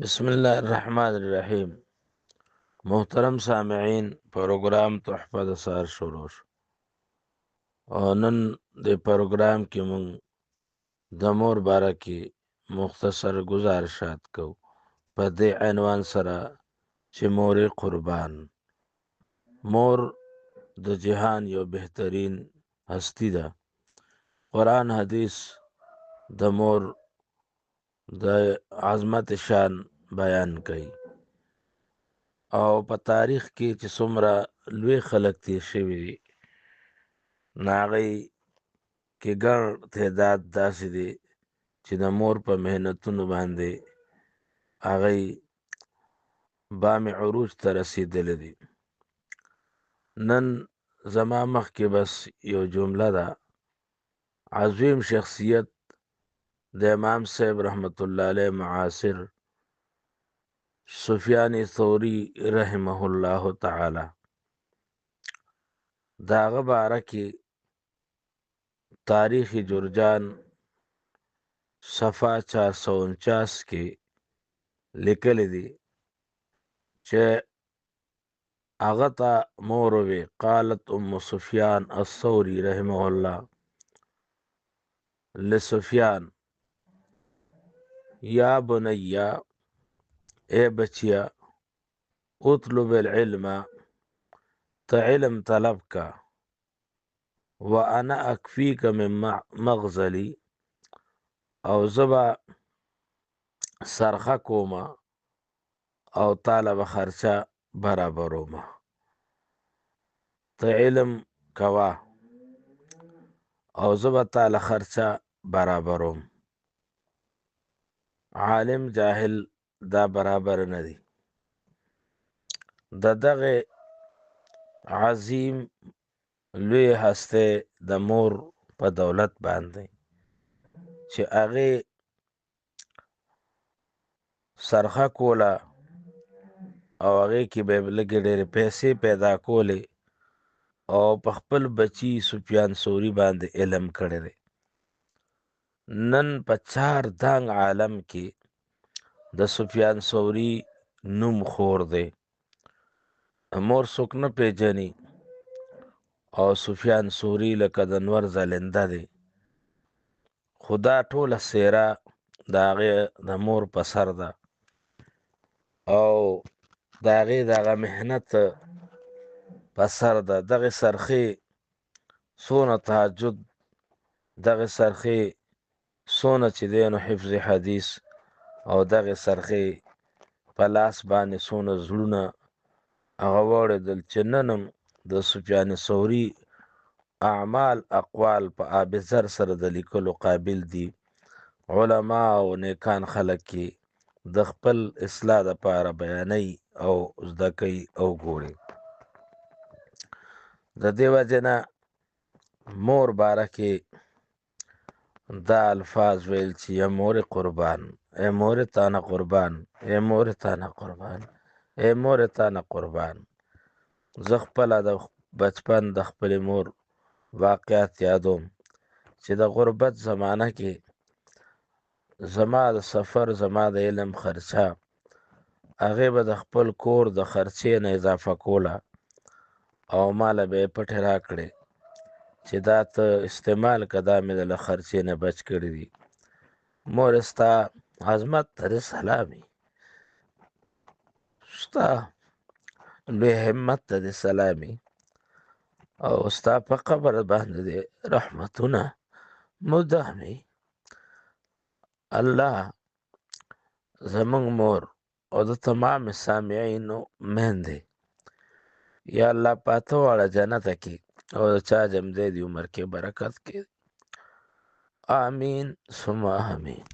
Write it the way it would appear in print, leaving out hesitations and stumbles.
بسم الله الرحمن الرحیم. محترم سامعین، پروګرام تحفه د سهار شروع شو او نن د پروګرام کې مونږ د مور باره کې مختصر گزارشات کوو په دې عنوان سره چې مور قربان. مور د جهان یو بهترین هستی ده. قرآن حدیث د مور د عظمت شان بیان کوي او په تاریخ کې چې څومره لوی خلک تیر شوي دي ناغی کې ګڼ تعداد داسې دی چې د مور په محنتونو باندې هغی بام عروج ته رسیدلی دي. نن زما مخ کې بس یو جمله ده. عظیم شخصیت د امام صاحب رحمت الله علیه معاصر سفیان ثوری رحمه الله تعالی د هغه باره کې تاریخ جرجان صفحه 449 کې لیکلی دي چې هغه ته مور وی قالت ام سفیان الثوری رحمه الله لسفیان یا بنیا، اے بچیا، اطلب العلم، تا علم طلب کا، وانا اکفیک من مغزلی، او زبا سرخه کوما او طالب خرچه برابروما. تا علم کوا او زبا طالب خرچه برابروم. عالم جاهل دا برابر ندی. د دغه عظیم لوی هسته د مور په دولت باندې چې هغه سرخه کوله او هغه کې به لګې ډېرې پیسې پیدا کولې او په خپل بچی سفیان ثوری باندې علم کړی دی. نن په چار دنګ عالم کې د سفیان ثوری نوم خور دی. مور څوک نه پیژني او سفیان ثوری لکه د نور زلنده دی. خدا ټوله څیره د هغې د مور په سر ده او د هغې د هغه محنت په سر ده. دغې سرخې څونه تهجد، دغې سرخې څونه چې دی نو حفظ حدیث، او دغې سرخې په لاس باندې څونه زړونه هغه واړېدل چې نن هم د سفیان ثوری اعمال اقوال په آب زر سره د لیکلو قابل دي. علما او نیکان خلک کې د خپل اصلاح دپاره بیانوي او زده کوي او ګوري. د دې وجې نه مور باره کې دا الفاظ ویل چې یا مور قربان، ای مور تانه قربان، ای مور تانه قربان، ای مور تانه قربان. زه خپله د بچپن د خپلې مور واقعات یادوم چې د غربت زمانه کې زما د سفر، زما د علم خرچه هغې به د خپل کور د خرچې نه اضافه کوله او ماله به یې پټې راکړې چې دا ته استعمال که، دا مې د له خرچې نه بچ کړي دي. مور ستا عظمت ته دې سلامي، ستا لوی همت ته دې سلامي، او ستا په قبر باندې دې رحمتونه مدامي. الله زمونږ مور او د تمام سامعینو میندې یا الله په اته واړه جنته کې او د چا جمدی دی عمر کې برکت کې. آمین ثم آمین.